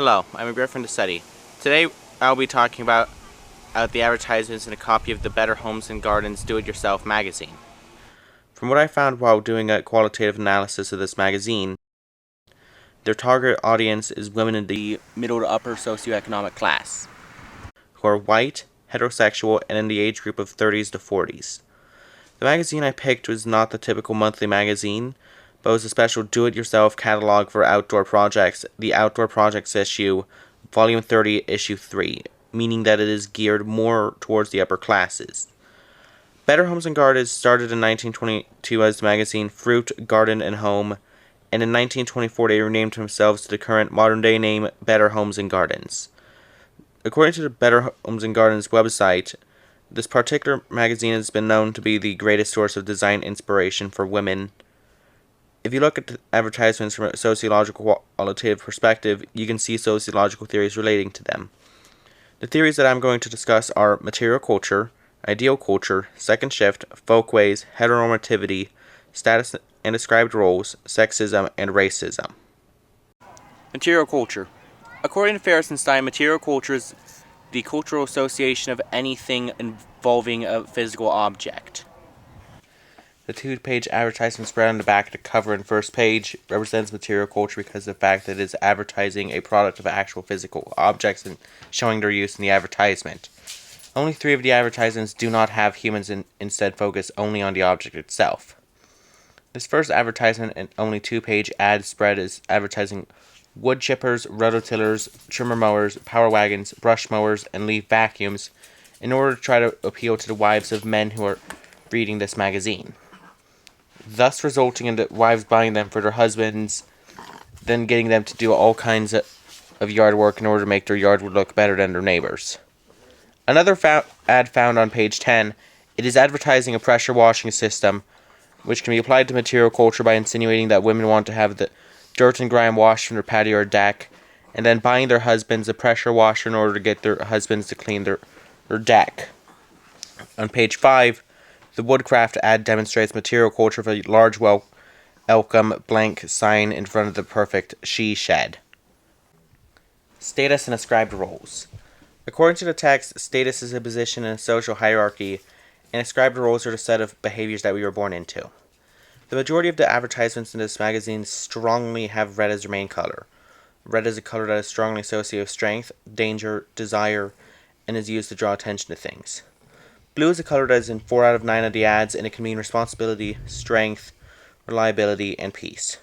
Hello, I'm Griffin Tossetti. Today I'll be talking about the advertisements in a copy of the Better Homes and Gardens Do-It-Yourself magazine. From what I found while doing a qualitative analysis of this magazine, their target audience is women in the middle to upper socioeconomic class, who are white, heterosexual, and in the age group of 30s to 40s. The magazine I picked was not the typical monthly magazine, but was a special do-it-yourself catalog for outdoor projects, the Outdoor Projects issue, Volume 30, Issue 3, meaning that it is geared more towards the upper classes. Better Homes and Gardens started in 1922 as the magazine Fruit, Garden, and Home, and in 1924 they renamed themselves to the current modern-day name Better Homes and Gardens. According to the Better Homes and Gardens website, this particular magazine has been known to be the greatest source of design inspiration for women. If you look at the advertisements from a sociological qualitative perspective, you can see sociological theories relating to them. The theories that I'm going to discuss are material culture, ideal culture, second shift, folkways, heteronormativity, status and described roles, sexism, and racism. Material culture. According to Ferris and Stein, material culture is the cultural association of anything involving a physical object. The two-page advertisement spread on the back of the cover and first page represents material culture because of the fact that it is advertising a product of actual physical objects and showing their use in the advertisement. Only 3 of the advertisements do not have humans and instead focus only on the object itself. This first advertisement and only 2-page ad spread is advertising wood chippers, rototillers, trimmer mowers, power wagons, brush mowers, and leaf vacuums in order to try to appeal to the wives of men who are reading this magazine, thus resulting in the wives buying them for their husbands, then getting them to do all kinds of yard work in order to make their yard look better than their neighbors. Another ad found on page 10, it is advertising a pressure washing system, which can be applied to material culture by insinuating that women want to have the dirt and grime washed from their patio or deck, and then buying their husbands a pressure washer in order to get their husbands to clean their deck. On page 5, the Woodcraft ad demonstrates material culture with a large welcome blank sign in front of the perfect she shed. Status and ascribed roles. According to the text, status is a position in a social hierarchy, and ascribed roles are the set of behaviors that we were born into. The majority of the advertisements in this magazine strongly have red as their main color. Red is a color that is strongly associated with strength, danger, desire, and is used to draw attention to things. Blue is a color that is in 4 out of 9 of the ads, and it can mean responsibility, strength, reliability, and peace.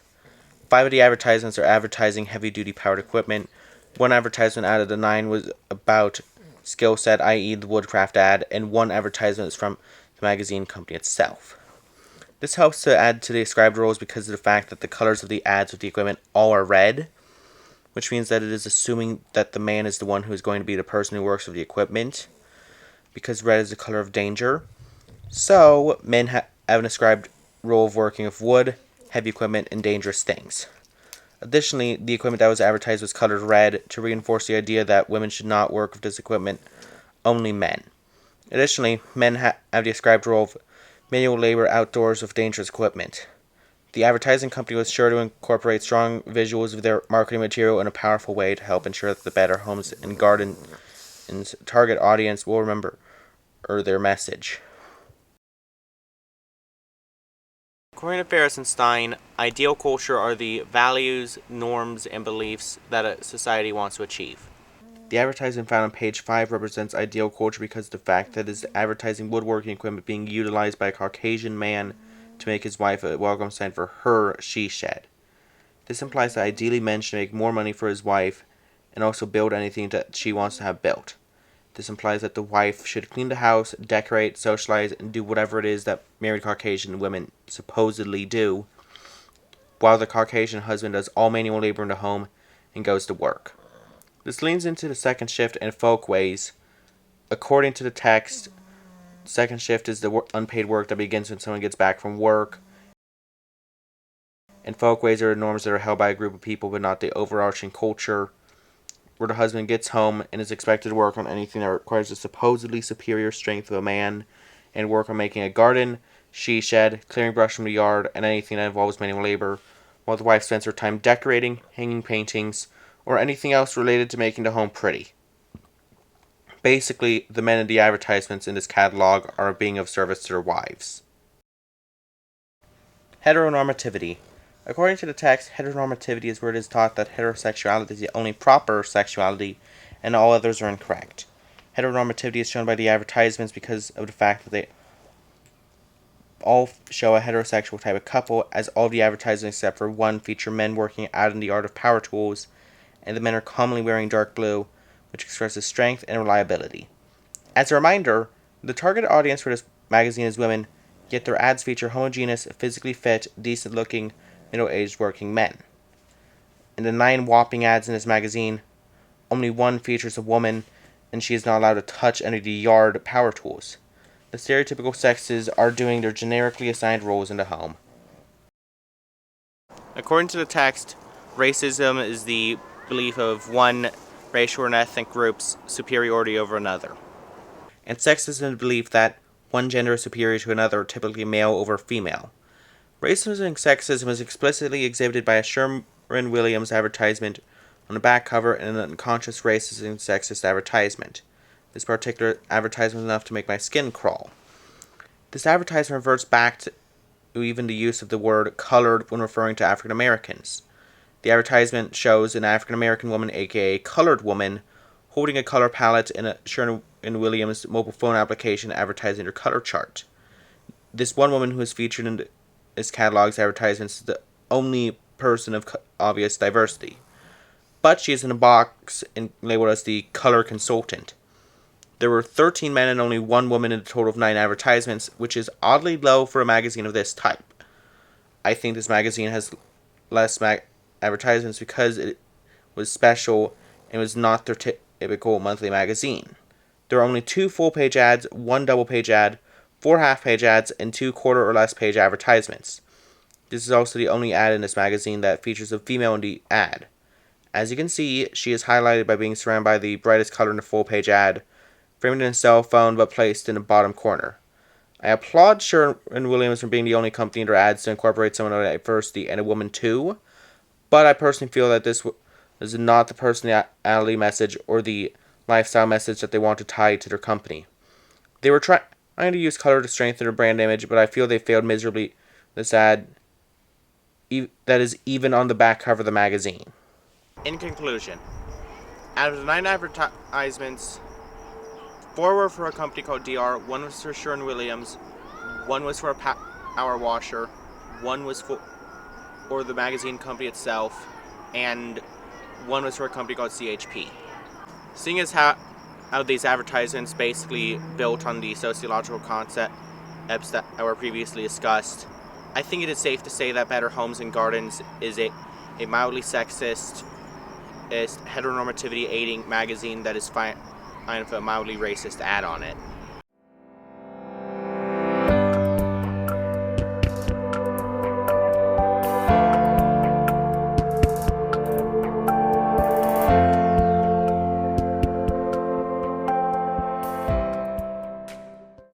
5 of the advertisements are advertising heavy-duty powered equipment. 1 advertisement out of the 9 was about skill set, i.e. the Woodcraft ad, and 1 advertisement is from the magazine company itself. This helps to add to the ascribed roles because of the fact that the colors of the ads with the equipment all are red, which means that it is assuming that the man is the one who is going to be the person who works with the equipment, because red is the color of danger. So, men have an ascribed role of working with wood, heavy equipment, and dangerous things. Additionally, the equipment that was advertised was colored red to reinforce the idea that women should not work with this equipment, only men. Additionally, men have the ascribed role of manual labor outdoors with dangerous equipment. The advertising company was sure to incorporate strong visuals of their marketing material in a powerful way to help ensure that the Better Homes and Gardens target audience will remember their message. According to Ferris and Stein, ideal culture are the values, norms, and beliefs that a society wants to achieve. The advertisement found on page 5 represents ideal culture because of the fact that it is advertising woodworking equipment being utilized by a Caucasian man to make his wife a welcome sign for her she shed. This implies that ideally men should make more money for his wife and also build anything that she wants to have built. This implies that the wife should clean the house, decorate, socialize, and do whatever it is that married Caucasian women supposedly do, while the Caucasian husband does all manual labor in the home and goes to work. This leans into the second shift and folkways. According to the text, second shift is the unpaid work that begins when someone gets back from work, and folkways are norms that are held by a group of people but not the overarching culture, where the husband gets home and is expected to work on anything that requires the supposedly superior strength of a man, and work on making a garden, she shed, clearing brush from the yard, and anything that involves manual labor, while the wife spends her time decorating, hanging paintings, or anything else related to making the home pretty. Basically, the men in the advertisements in this catalog are being of service to their wives. Heteronormativity. According to the text, heteronormativity is where it is taught that heterosexuality is the only proper sexuality and all others are incorrect. Heteronormativity is shown by the advertisements because of the fact that they all show a heterosexual type of couple, as all the advertisements except for one feature men working out in the art of power tools, and the men are commonly wearing dark blue, which expresses strength and reliability. As a reminder, the target audience for this magazine is women, yet their ads feature homogeneous, physically fit, decent-looking, middle-aged working men. In the 9 whopping ads in this magazine, only one features a woman, and she is not allowed to touch any of the yard power tools. The stereotypical sexes are doing their generically assigned roles in the home. According to the text, racism is the belief of one racial and ethnic group's superiority over another. And sexism is the belief that one gender is superior to another, typically male over female. Racism and sexism is explicitly exhibited by a Sherwin-Williams advertisement on the back cover and an unconscious racist and sexist advertisement. This particular advertisement was enough to make my skin crawl. This advertisement reverts back to even the use of the word colored when referring to African Americans. The advertisement shows an African American woman, aka colored woman, holding a color palette in a Sherwin-Williams mobile phone application advertising her color chart. This one woman who is featured in this catalog's advertisements is the only person of obvious diversity, but she is in a box and labeled as the color consultant. There were 13 men and only one woman in a total of 9 advertisements, which is oddly low for a magazine of this type. I think this magazine has less advertisements because it was special and was not their typical monthly magazine. There are only 2 full-page ads, 1 double-page ad, 4 half-page ads, and 2 quarter or less page advertisements. This is also the only ad in this magazine that features a female in the ad. As you can see, she is highlighted by being surrounded by the brightest color in the full-page ad, framed in a cell phone but placed in the bottom corner. I applaud Sherwin-Williams for being the only company in their ads to incorporate someone of diversity and a woman too, but I personally feel that this is not the personality message or the lifestyle message that they want to tie to their company. They were trying to use color to strengthen their brand image, but I feel they failed miserably. This ad that is even on the back cover of the magazine. In conclusion, out of the 9 advertisements, 4 were for a company called DR, 1 was for Sherwin-Williams, 1 was for a power washer, 1 was for the magazine company itself, and 1 was for a company called CHP. Seeing as how these advertisements basically built on the sociological concepts that were previously discussed, I think it is safe to say that Better Homes and Gardens is a mildly sexist, heteronormativity aiding magazine that is fine with a mildly racist ad on it.